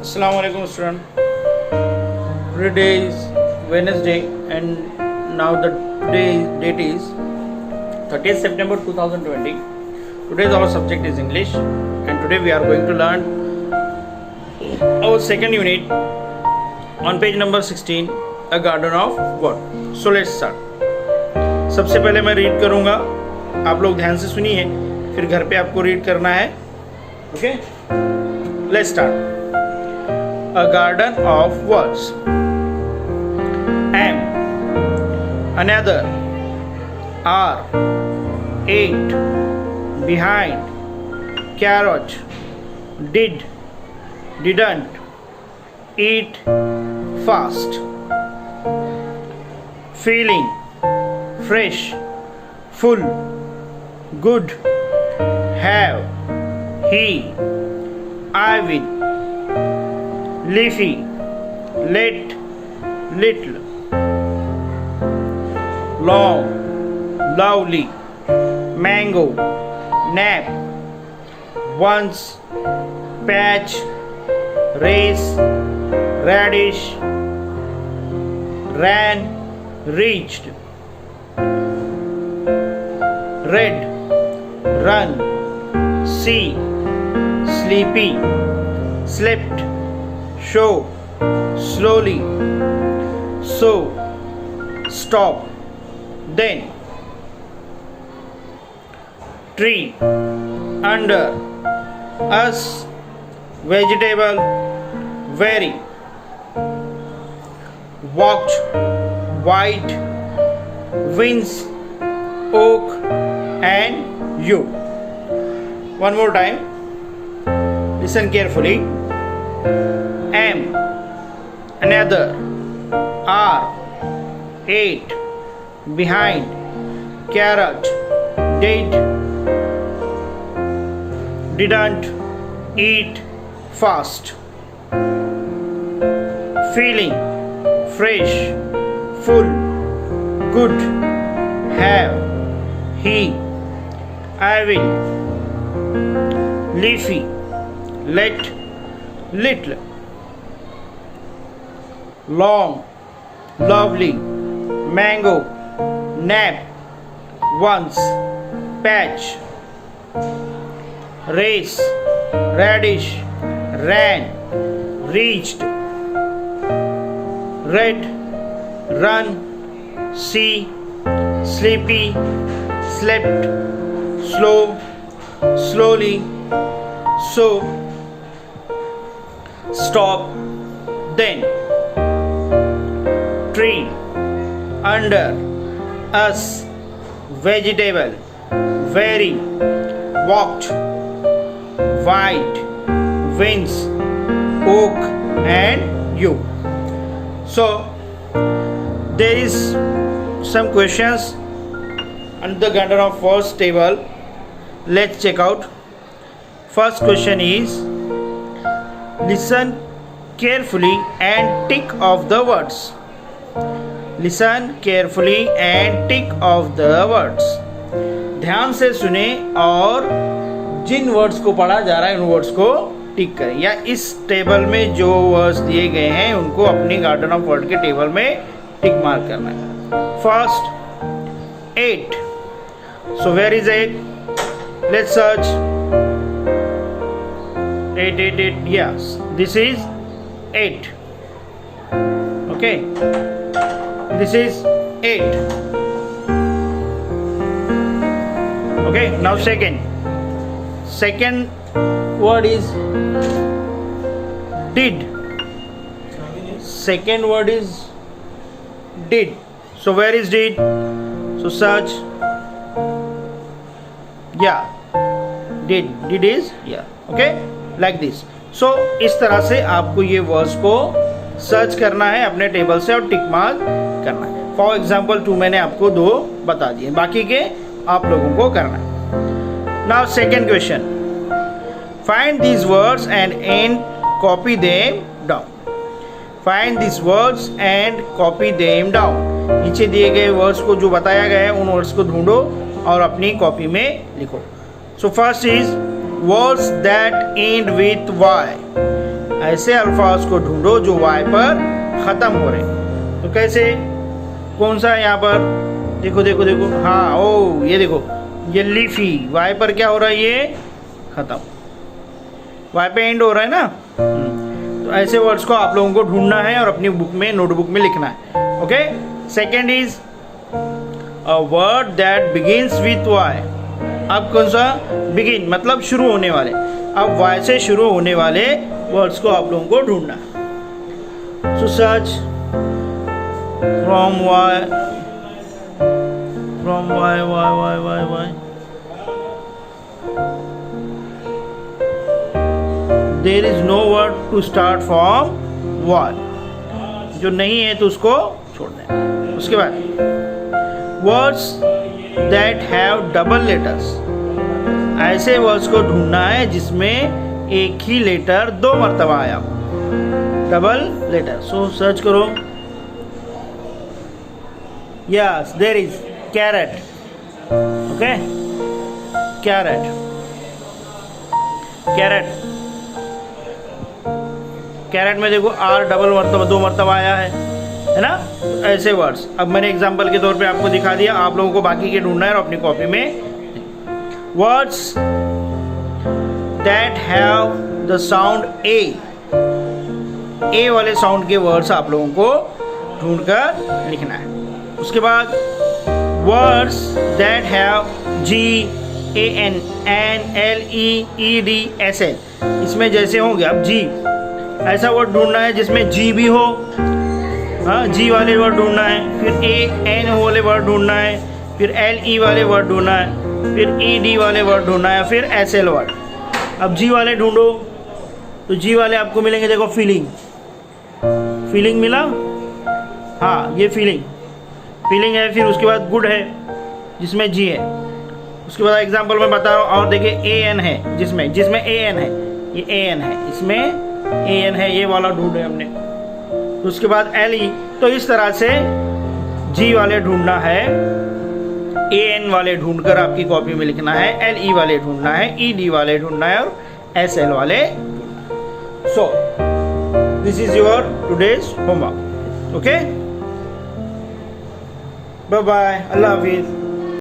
Assalamu alaikum student. Today is Wednesday and now the today date is 30th September 2020. Today's our subject is English and today we are going to learn our second unit on page number 16, A Garden of What. So let's start. सबसे पहले मैं read करूँगा, आप लोग ध्यान से सुनिए, फिर घर पे आपको रीड करना है. Okay, let's start. A garden of words. Am, another, are, ate, behind, carrot, did, didn't, eat, fast. Feeling, fresh, full, good, have, he, I will. Leafy, let, little. Long, lovely, mango, nap. Once, patch, race, radish, ran, reached. Read, run, see, sleepy, slept. Show, slowly, so, stop, then. Tree, under, us, vegetable, very. Watch, white, wings, oak, and you. One more time, listen carefully. Am, another, are, ate, behind, carrot, did, didn't, eat, fast. Feeling, fresh, full, good, have, he, I will. Leafy, let, little. Long, lovely, mango, nap, once, patch, race, radish, ran, reached, read, run, see, sleepy, slept, slow, slowly, so, stop, then. Tree, under, us, vegetable, very. Walked, white, wings, oak, and you. So there is some questions under the garden of words table. Let's check out. First question is, listen carefully and tick off the words. Listen carefully and tick off the words. ध्यान से सुने और जिन words को पढ़ा जा रहा है उन वर्ड्स को टिक करें, या इस टेबल में जो वर्ड्स दिए गए हैं उनको अपनी गार्डन ऑफ वर्ड के टेबल में टिक मार्क करना है. First, 8. So where is 8? Let's search. 8, 8, 8. Yes, this is 8. Okay, this is 8. Okay, now second word is did. Second word is did. So where is did? So search. Yeah, did is yeah. Okay, like this. So इस तरह से आपको ये words को search करना है अपने table से और टिक मार्क करना है. फॉर एग्जाम्पल 2 मैंने आपको 2 बता दिए, बाकी के आप लोगों को करना है. Now second question, find these words and copy them down. Find these words and copy them down. नीचे दिए गए वर्ड्स को जो बताया गया है उन वर्ड्स को ढूंढो और अपनी कॉपी में लिखो. So first is words that end with Y. ऐसे अल्फाज को ढूंढो जो वाई पर ख़त्म हो रहे हैं। तो कैसे, कौन सा है यहाँ पर, देखो देखो देखो, हाँ ओ ये देखो, ये लीफी वाई पर क्या हो रहा है, ये ख़त्म, वाई पे एंड हो रहा है ना। तो ऐसे वर्ड्स को आप लोगों को ढूंढना है और अपनी बुक में, नोटबुक में लिखना है। Okay, second is a word that begins with Y. अब कौन सा, बिगिन मतलब शुरू होने वाले, अब वाई से शुरू होने वाले वर्ड्स को आप लोगों को ढूंढना है। So search from Y, from Y Y Y Y Y, there is no word to start from Y, जो नहीं है तो उसको छोड़ दें। उसके बाद words that have double letters, ऐसे वर्ड्स को ढूंढना है जिसमें एक ही लेटर दो मरतबा आया हो, डबल लेटर। सो सर्च करो, yes there is carrot. Okay, carrot, carrot, carrot में देखो आर डबल मरतबा, दो मरतबा आया है ना। ऐसे वर्ड्स अब मैंने एग्जांपल के तौर पे आपको दिखा दिया, आप लोगों को बाकी के ढूंढना है और अपनी कॉपी में। Words that have the sound A वाले साउंड के वर्ड्स आप लोगों को ढूंढकर लिखना है। उसके बाद words that have G, A N, N, L, E D, S L, इसमें जैसे होंगे, अब जी ऐसा वर्ड ढूंढना है जिसमें जी भी हो, हाँ जी वाले वर्ड ढूंढना है, फिर ए एन वाले वर्ड ढूंढना है, फिर एल ई वाले वर्ड ढूंढना है, फिर ई डी वाले वर्ड ढूंढना है, फिर एस एल वर्ड। अब जी वाले ढूंढो, तो जी वाले आपको मिलेंगे, देखो फीलिंग, फीलिंग मिला, हाँ ये फीलिंग, फीलिंग है। फिर उसके बाद गुड है जिसमें जी है। उसके बाद एग्जांपल मैं बता रहा हूँ, और देखिए ए एन है जिसमें ए एन है, ये ए एन है, इसमें ए एन है, ये वाला ढूंढे हमने। तो उसके बाद एल ई, तो इस तरह से जी वाले ढूंढना है, ए एन वाले ढूंढकर आपकी कॉपी में लिखना है, एल ई वाले ढूंढना है, ई डी वाले ढूंढना है और एस एल वाले ढूंढना। So this is your today's homework. Okay, bye bye, अल्लाह हाफिज।